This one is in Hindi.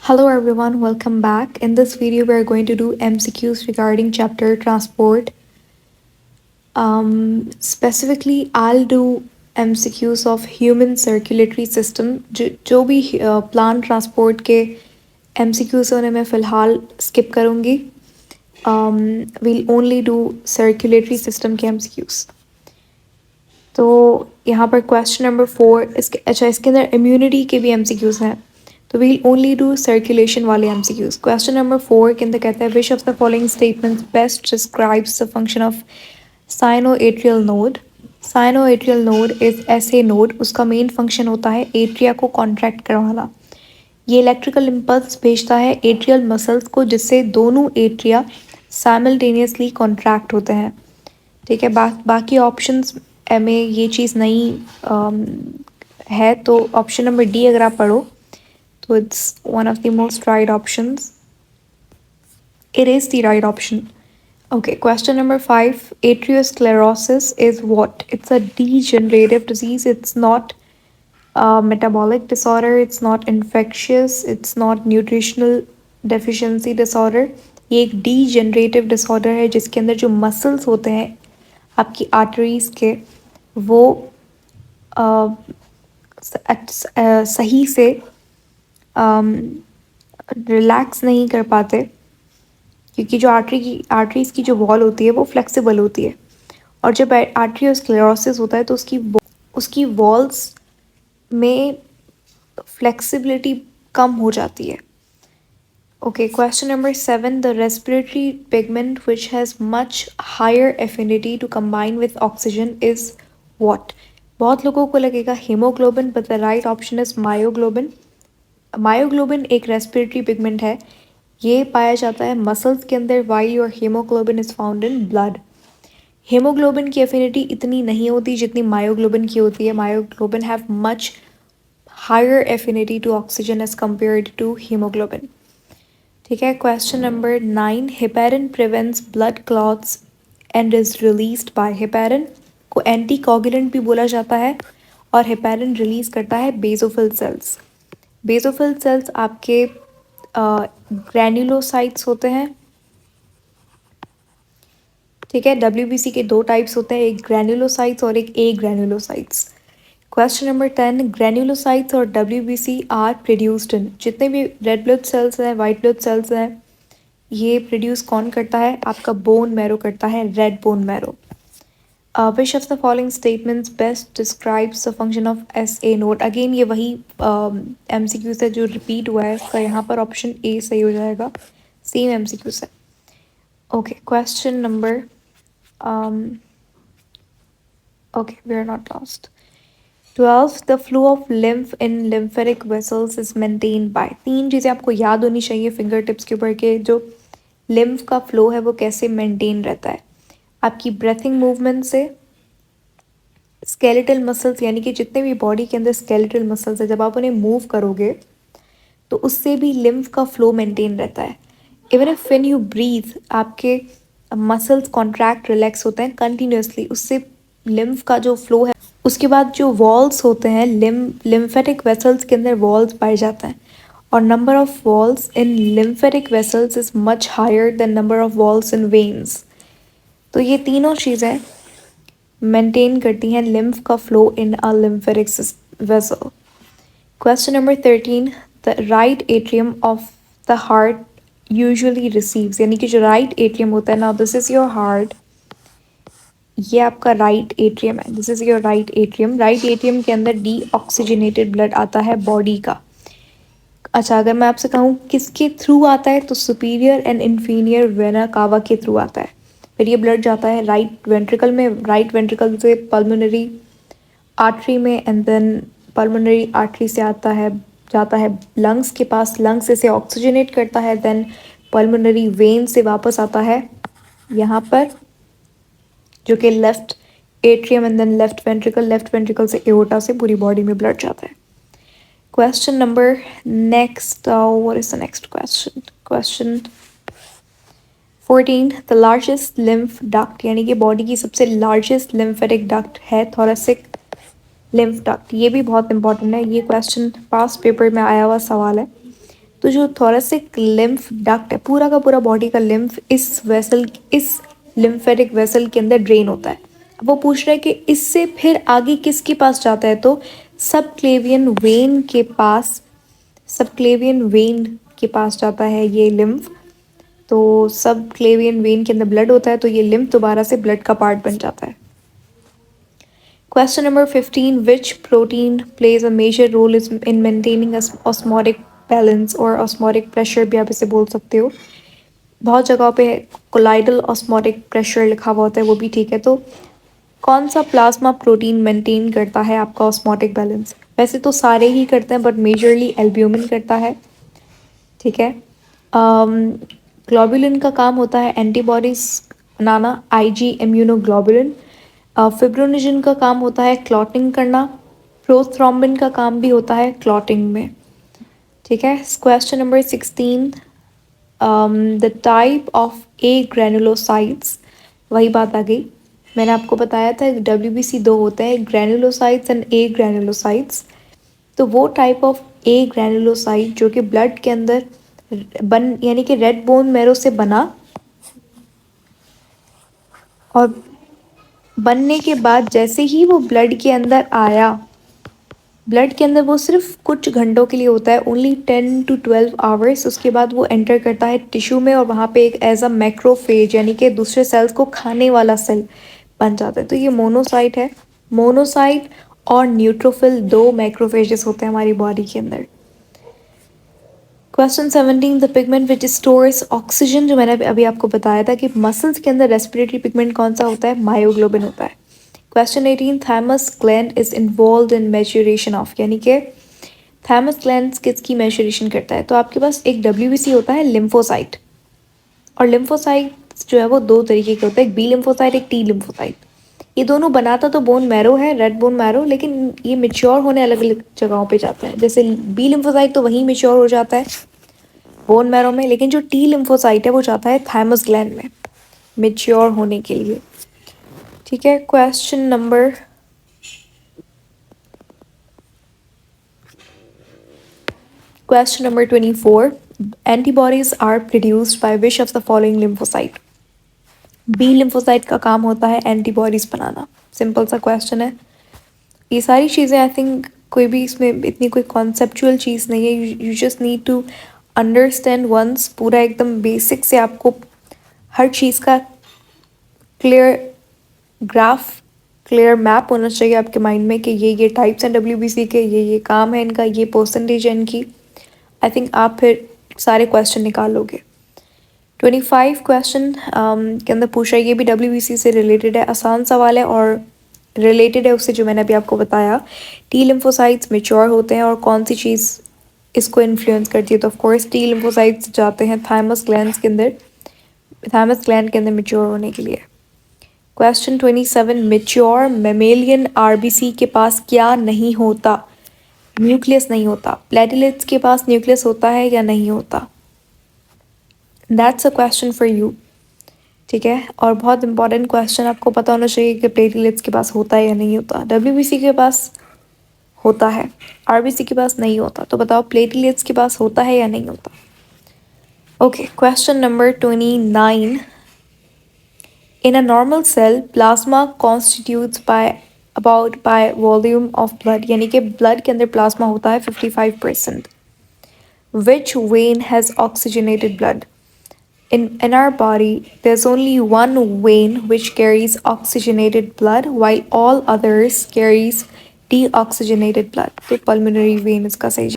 Hello everyone, welcome back. In this video, we are going to do MCQs regarding chapter transport. Specifically, I'll do MCQs of human circulatory system. जो भी plant transport के MCQs हैं उन्हें मैं फ़िलहाल skip करूँगी. We'll only do circulatory system के MCQs. तो यहाँ पर क्वेश्चन नंबर 4 इसके अंदर इम्यूनिटी के भी MCQs हैं. तो वील ओनली डू सर्कुलेशन वाले MCQs. क्वेश्चन नंबर 4 के अंदर कहता है विच of the following statements best describes the function of sinoatrial node. Sinoatrial node is ऐसे नोड, उसका मेन फंक्शन होता है एट्रिया को कॉन्ट्रैक्ट करवाना. ये इलेक्ट्रिकल इम्पल्स भेजता है एट्रियल मसल्स को, जिससे दोनों एट्रिया साइमल्टेनियसली कॉन्ट्रैक्ट होते हैं. ठीक है, बाकी ऑप्शंस में ये चीज़ नहीं है. तो ऑप्शन नंबर डी अगर आप पढ़ो तो it's one of the most right options. It is the right option. Okay, question number 5. Atherosclerosis is what? It's a degenerative disease. It's not a metabolic disorder. It's not infectious. It's not nutritional deficiency disorder. ये एक degenerative disorder है जिसके अंदर जो muscles होते हैं आपकी arteries के वो सही से रिलैक्स नहीं कर पाते, क्योंकि जो आर्टरीज की जो वॉल होती है वो फ्लेक्सिबल होती है. और जब आर्टरियोस्क्लेरोसिस होता है तो उसकी वॉल्स में फ्लेक्सिबिलिटी कम हो जाती है. Okay, question number 7. The respiratory pigment which has much higher affinity to combine with oxygen is what. बहुत लोगों को लगेगा haemoglobin, but the right option is myoglobin. Myoglobin एक रेस्पिरेटरी पिगमेंट है. ये पाया जाता है मसल्स के अंदर, while your haemoglobin is found in blood. Haemoglobin की एफिनिटी इतनी नहीं होती जितनी मायोग्लोबिन की होती है. Myoglobin have much higher affinity to oxygen as compared to haemoglobin. ठीक है, question number 9. Heparin prevents blood clots and is released by. Heparin को एंटीकोगुलेंट भी बोला जाता है और हेपेरिन रिलीज करता है बेसोफिल सेल्स. बेसोफिल सेल्स आपके ग्रैन्युलोसाइट्स होते हैं. ठीक है, डब्ल्यूबीसी के दो टाइप्स होते हैं, एक ग्रैन्युलोसाइट्स और एक ए ग्रैन्युलोसाइट्स. Question number 10. ग्रैन्युलोसाइट्स और डब्ल्यूबीसी आर प्रोड्यूस्ड इन. जितने भी रेड ब्लड सेल्स हैं, वाइट ब्लड सेल्स हैं, ये प्रोड्यूस कौन करता है? आपका बोन मैरो करता है, red bone marrow. Which of the following statements best describes the function of SA node. Again ये वही MCQ से जो रिपीट हुआ है, इसका यहाँ पर ऑप्शन ए सही हो जाएगा, सेम MCQ से. Okay, question number okay, we are not lost. 12. The flow of lymph in lymphatic vessels is maintain by. 3 चीज़ें आपको याद होनी चाहिए फिंगर टिप्स के ऊपर के जो लिम्फ का फ्लो है वो कैसे मेंटेन रहता है. आपकी ब्रेथिंग मूवमेंट से, स्केलेटल मसल्स यानी कि जितने भी बॉडी के अंदर स्केलेटल मसल्स है, जब आप उन्हें मूव करोगे तो उससे भी लिम्फ का फ्लो मेंटेन रहता है. Even if when you breathe आपके मसल्स कॉन्ट्रैक्ट रिलैक्स होते हैं कंटिन्यूसली, उससे लिम्फ का जो फ्लो है. उसके बाद जो वॉल्स होते हैं लिम्फेटिक वेसल्स के अंदर वॉल्स पाए जाते हैं, और number of walls in lymphatic vessels is much higher than number of walls in veins. तो ये तीनों चीज़ें मेंटेन करती हैं लिम्फ का flow in a lymphatic vessel. Question number 13. The right atrium of the heart usually receives. यानी कि जो राइट एट्रियम होता है ना, दिस इज योर हार्ट, ये आपका राइट एट्रियम है, this is your right atrium. Right atrium के अंदर डीऑक्सीजनेटेड ब्लड आता है बॉडी का. अच्छा, अगर मैं आपसे कहूँ किसके थ्रू आता है, तो superior and inferior vena cava के थ्रू आता है. फिर ये ब्लड जाता है राइट वेंट्रिकल में, राइट वेंट्रिकल से पल्मोनरी आर्टरी में, एंड देन पल्मोनरी आर्टरी से जाता है लंग्स के पास. लंग्स इसे ऑक्सीजनेट करता है, देन पल्मोनरी वेन से वापस आता है यहाँ पर, जो कि left atrium, and then left ventricle से एओर्टा से पूरी बॉडी में ब्लड जाता है. Question number next, what is the next question? Question 14. The largest lymph duct, यानी कि बॉडी की सबसे लार्जेस्ट लिम्फेटिक डक्ट है थोरेसिक लिम्फ डक्ट. ये भी बहुत इंपॉर्टेंट है, ये क्वेश्चन पास्ट पेपर में आया हुआ सवाल है. तो जो थोरेसिक लिम्फ डक्ट है, पूरा का पूरा बॉडी का लिम्फ इस लिम्फेटिक वेसल के अंदर ड्रेन होता है। अब वो पूछ रहा है कि इससे फिर आगे किसके पास जाता है, तो सबक्लेवियन वेन के पास जाता है ये लिम्फ। तो सबक्लेवियन वेन के अंदर ब्लड होता है, तो ये लिम्फ दोबारा से ब्लड का पार्ट बन जाता है। Question number 15. Which protein plays a major role in maintaining osmotic balance or osmotic pressure भी आप इसे बोल सकते हो। बहुत जगह पे कोलाइडल ऑस्मोटिक प्रेशर लिखा हुआ होता है, वो भी ठीक है। तो कौन सा प्लाज्मा प्रोटीन मेंटेन करता है आपका ऑस्मोटिक बैलेंस? वैसे तो सारे ही करते हैं, बट मेजरली एल्ब्यूमिन करता है, ठीक है। ग्लोबुलिन का काम होता है एंटीबॉडीज बनाना, आईजी इम्यूनोग्लोबुलिन। फिब्रोनिजिन का काम होता है क्लॉटिंग करना। प्रोथ्रोम्बिन का काम भी होता है क्लॉटिंग में, ठीक है। Question number 16, the type of A granulocytes, वही बात आ गई। मैंने आपको बताया था WBC दो होते हैं, ग्रेनुलोसाइट्स एंड ए ग्रेनुलोसाइट्स। तो वो टाइप ऑफ ए ग्रेनुलोसाइट जो कि ब्लड के अंदर यानी कि रेड बोन मैरो से बना और बनने के बाद जैसे ही वो ब्लड के अंदर आया, ब्लड के अंदर वो सिर्फ कुछ घंटों के लिए होता है, ओनली 10 to 12 आवर्स। उसके बाद वो एंटर करता है टिश्यू में और वहाँ पे एक एज अ मैक्रोफेज यानी कि दूसरे सेल्स को खाने वाला सेल बन जाता है। तो ये मोनोसाइट है। मोनोसाइट और न्यूट्रोफिल दो मैक्रोफेजेस होते हैं हमारी बॉडी के अंदर। Question 17, the pigment which stores oxygen, जो मैंने अभी आपको बताया था कि मसल्स के अंदर रेस्पिरेटरी पिगमेंट कौन सा होता है, मायोग्लोबिन होता है। Question 18, thymus gland is involve in maturation of, यानी कि थाइमस ग्लैंड किसकी मैच्योरेशन करता है? तो आपके पास एक WBC होता है लिम्फोसाइट, और लिम्फोसाइट जो है वो दो तरीके के होते हैं, एक बी लिम्फोसाइट, एक टी लिम्फोसाइट। ये दोनों बनाता तो बोन मैरो है, रेड बोन मैरो, लेकिन ये मिच्योर होने अलग अलग जगहों पे जाते हैं। जैसे बी लिम्फोसाइट तो वहीं मिच्योर हो जाता है बोन मैरो में, लेकिन जो टी लिम्फोसाइट है वो जाता है थाइमस ग्लैंड में मिच्योर होने के लिए, ठीक है। Question number 24, antibodies are produced by which of the following lymphocyte? B lymphocyte का काम होता है एंटीबॉडीज बनाना। सिंपल सा क्वेश्चन है। ये सारी चीज़ें आई थिंक कोई भी इसमें इतनी कोई कॉन्सेप्चुअल चीज़ नहीं है, you just need to understand once. पूरा एकदम बेसिक से आपको हर चीज़ का क्लियर ग्राफ, क्लियर मैप होना चाहिए आपके माइंड में कि ये टाइप्स हैं WBC के, ये काम है इनका, ये परसेंटेज है इनकी। आई थिंक आप फिर सारे क्वेश्चन निकाल लोगे। 25 क्वेश्चन के अंदर पूछा है, ये भी WBC से रिलेटेड है, आसान सवाल है और रिलेटेड है उससे जो मैंने अभी आपको बताया। टी लिम्फोसाइट्स मेच्योर होते हैं और कौन सी चीज़ इसको इन्फ्लुएंस करती है? तो ऑफकोर्स टी लिम्फोसाइट्स जाते हैं थाइमस ग्लैंड के अंदर मेच्योर होने के लिए। क्वेश्चन 27, मेच्योर मेमेलियन RBC के पास क्या नहीं होता? न्यूक्लियस नहीं होता। प्लेटलेट्स के पास न्यूक्लियस होता है या नहीं होता? That's a question for you, ठीक है। और बहुत इंपॉर्टेंट क्वेश्चन, आपको पता होना चाहिए कि प्लेटलेट्स के पास होता है या नहीं होता। WBC के पास होता है, RBC के पास नहीं होता। तो बताओ प्लेटलेट्स के पास होता है या नहीं होता? Okay, question number 29, in a normal cell plasma constitutes by volume of blood, यानी कि ब्लड के अंदर प्लाज्मा होता है 55%। which vein has oxygenated blood? In our body there's only one vein which carries oxygenated blood while all others carries deoxygenated blood. तो pulmonary vein इसका सही